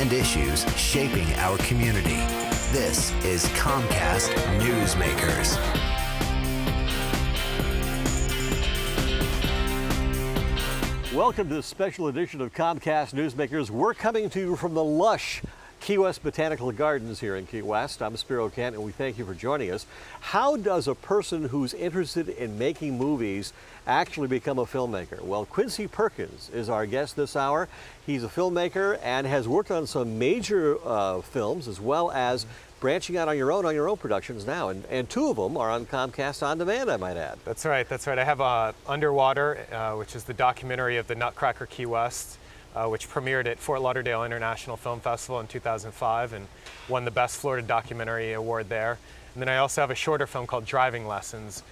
and issues shaping our community. This is Comcast Newsmakers. Welcome to this special edition of Comcast Newsmakers. We're coming to you from the lush Key West Botanical Gardens here in Key West. I'm Spiro Kent, and we thank you for joining us. How does a person who's interested in making movies actually become a filmmaker? Well, Quincy Perkins is our guest this hour. He's a filmmaker and has worked on some major films, as well as branching out on your own productions now, and two of them are on Comcast On Demand, I might add. That's right, that's right. I have Underwater, which is the documentary of the Nutcracker Key West, which premiered at Fort Lauderdale International Film Festival in 2005 and won the Best Florida Documentary Award there. And then I also have a shorter film called Driving Lessons,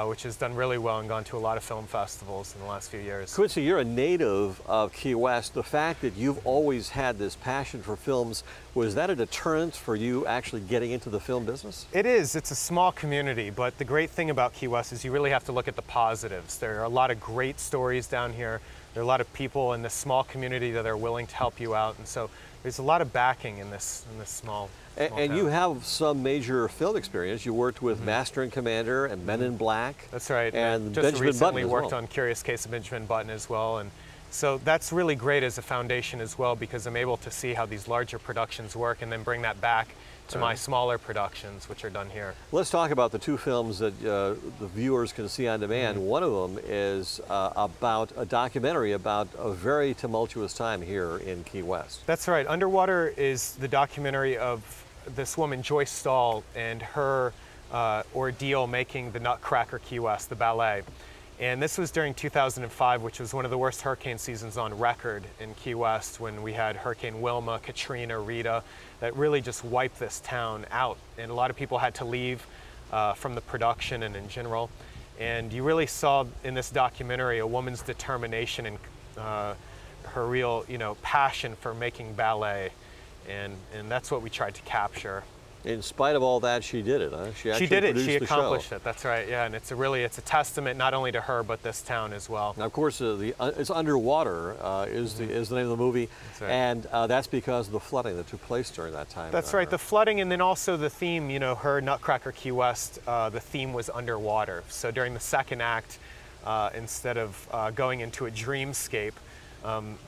which has done really well and gone to a lot of film festivals in the last few years. Quincy, you're a native of Key West. The fact that you've always had this passion for films, was that a deterrent for you actually getting into the film business? It is. It's a small community, but the great thing about Key West is you really have to look at the positives. There are a lot of great stories down here. There are a lot of people in this small community that are willing to help you out, and so there's a lot of backing in this small and town. You have some major film experience. You worked with Master and Commander and Men in Black. That's right. And just Benjamin recently Button worked on Curious Case of Benjamin Button as well, and so that's really great as a foundation as well, because I'm able to see how these larger productions work and then bring that back to my smaller productions, which are done here. Let's talk about the two films that the viewers can see on demand. One of them is about a documentary about a very tumultuous time here in Key West. That's right. Underwater is the documentary of this woman, Joyce Stahl, and her ordeal making the Nutcracker Key West, the ballet. And this was during 2005, which was one of the worst hurricane seasons on record in Key West, when we had Hurricane Wilma, Katrina, Rita, that really just wiped this town out. And a lot of people had to leave from the production and in general. And you really saw in this documentary a woman's determination and her real, passion for making ballet. And that's what we tried to capture. In spite of all that, she did it, huh? She did it. She accomplished it. That's right. Yeah, and it's a testament not only to her but this town as well. Now, of course, it's Underwater is the name of the movie, that's right. And that's because of the flooding that took place during that time. That's right. The flooding, and then also the theme. Her Nutcracker Key West. The theme was underwater. So during the second act, instead of going into a dreamscape,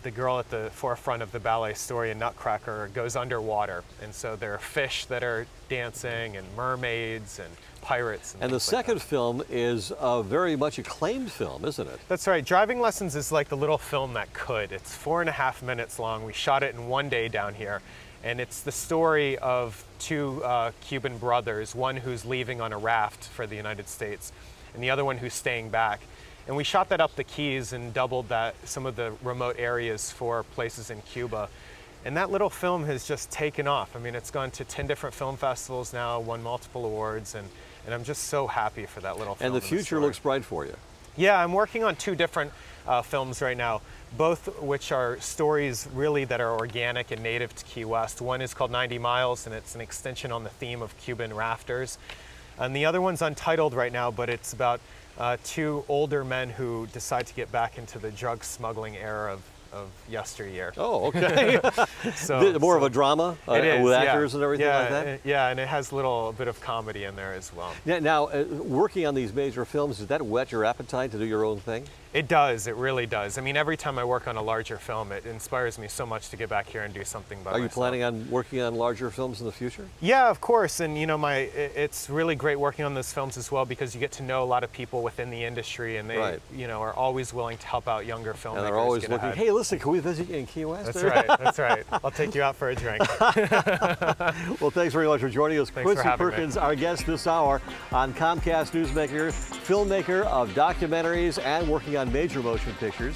the girl at the forefront of the ballet story in Nutcracker goes underwater, and so there are fish that are dancing and mermaids and pirates. And the second film is a very much acclaimed film, isn't it? That's right. Driving Lessons is like the little film that could. It's 4.5 minutes long. We shot it in one day down here, and it's the story of two Cuban brothers, one who's leaving on a raft for the United States, and the other one who's staying back. And we shot that up the Keys and doubled some of the remote areas for places in Cuba. And that little film has just taken off. I mean, it's gone to 10 different film festivals now, won multiple awards, and I'm just so happy for that little film. And the future looks bright for you. Yeah, I'm working on two different films right now, both which are stories really that are organic and native to Key West. One is called 90 Miles, and it's an extension on the theme of Cuban rafters. And the other one's untitled right now, but it's about two older men who decide to get back into the drug smuggling era of yesteryear. Oh, okay. More of a drama it is, with actors and everything like that? Yeah, and it has a little bit of comedy in there as well. Now, working on these major films, does that whet your appetite to do your own thing? It does. It really does. I mean, every time I work on a larger film, it inspires me so much to get back here and do something by myself. Are you planning on working on larger films in the future? Yeah, of course. And it's really great working on those films as well, because you get to know a lot of people within the industry, and they, are always willing to help out younger filmmakers. And they're always looking, hey, listen, can we visit you in Key West? That's right. That's right. I'll take you out for a drink. Well, thanks very much for joining us. Thanks Quincy for having Perkins, our guest this hour on Comcast Newsmakers, filmmaker of documentaries and working on major motion pictures.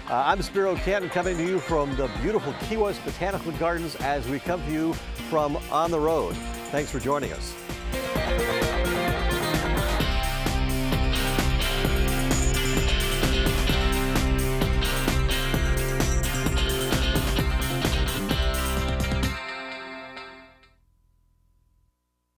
I'm Spiro Kent, coming to you from the beautiful Key West Botanical Gardens as we come to you from On the Road. Thanks for joining us.